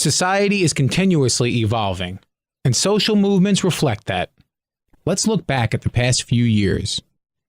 Society is continuously evolving, and social movements reflect that. Let's look back at the past few years.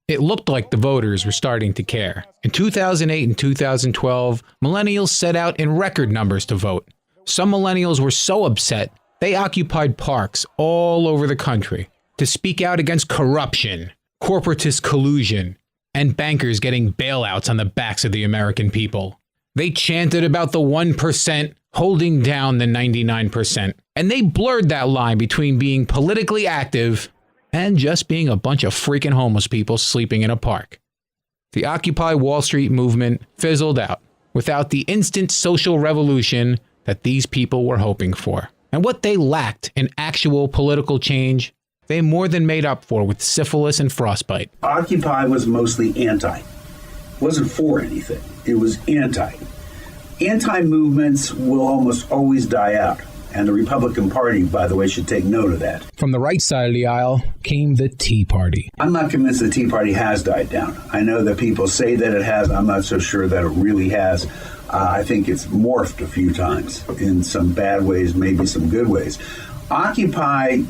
It looked like the voters were starting to care. In 2008 and 2012, millennials set out in record numbers to vote. Some millennials were so upset, they occupied parks all over the country to speak out against corruption, corporatist collusion, and bankers getting bailouts on the backs of the American people. They chanted about the 1% holding down the 99%, and they blurred that line between being politically active and just being a bunch of freaking homeless people sleeping in a park. The Occupy Wall Street movement fizzled out without the instant social revolution that these people were hoping for. And what they lacked in actual political change, they more than made up for with syphilis and frostbite. Occupy was mostly anti. It wasn't for anything. It was anti. Anti-movements will almost always die out. And the Republican Party, by the way, should take note of that. From the right side of the aisle came the Tea Party. I'm not convinced the Tea Party has died down. I know that people say that it has. I'm not so sure that it really has. I think it's morphed a few times in some bad ways, maybe some good ways. Occupy,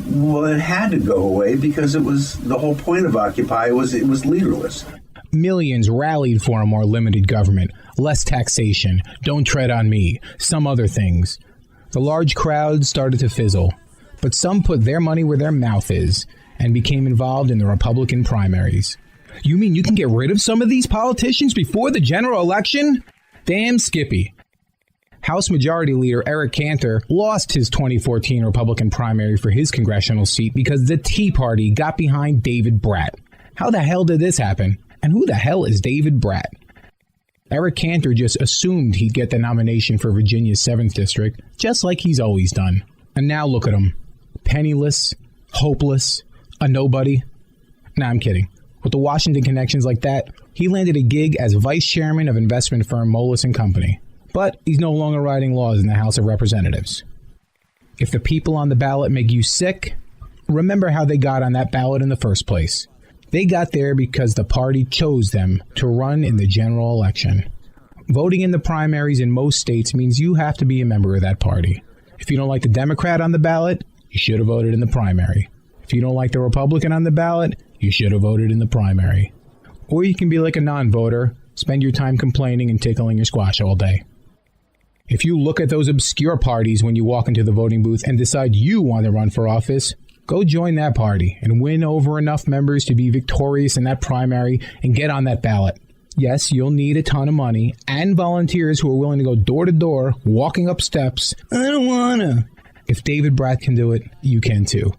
well, it had to go away because it was the whole point of Occupy was it was leaderless. Millions rallied for a more limited government, less taxation, don't tread on me, some other things. The large crowd started to fizzle, but some put their money where their mouth is and became involved in the Republican primaries. You mean you can get rid of some of these politicians before the general election? Damn Skippy. House Majority Leader Eric Cantor lost his 2014 Republican primary for his congressional seat because the Tea Party got behind David Brat. How the hell did this happen? And who the hell is David Brat? Eric Cantor just assumed he'd get the nomination for Virginia's 7th District, just like he's always done. And now look at him. Penniless, hopeless, a nobody. Nah, I'm kidding. With the Washington connections like that, he landed a gig as vice chairman of investment firm Moelis & Company. But he's no longer writing laws in the House of Representatives. If the people on the ballot make you sick, remember how they got on that ballot in the first place. They got there because the party chose them to run in the general election. Voting in the primaries in most states means you have to be a member of that party. If you don't like the Democrat on the ballot, you should have voted in the primary. If you don't like the Republican on the ballot, you should have voted in the primary. Or you can be like a non-voter, spend your time complaining and tickling your squash all day. If you look at those obscure parties when you walk into the voting booth and decide you want to run for office, go join that party and win over enough members to be victorious in that primary and get on that ballot. Yes, you'll need a ton of money and volunteers who are willing to go door to door, walking up steps. I don't wanna. If David Brat can do it, you can too.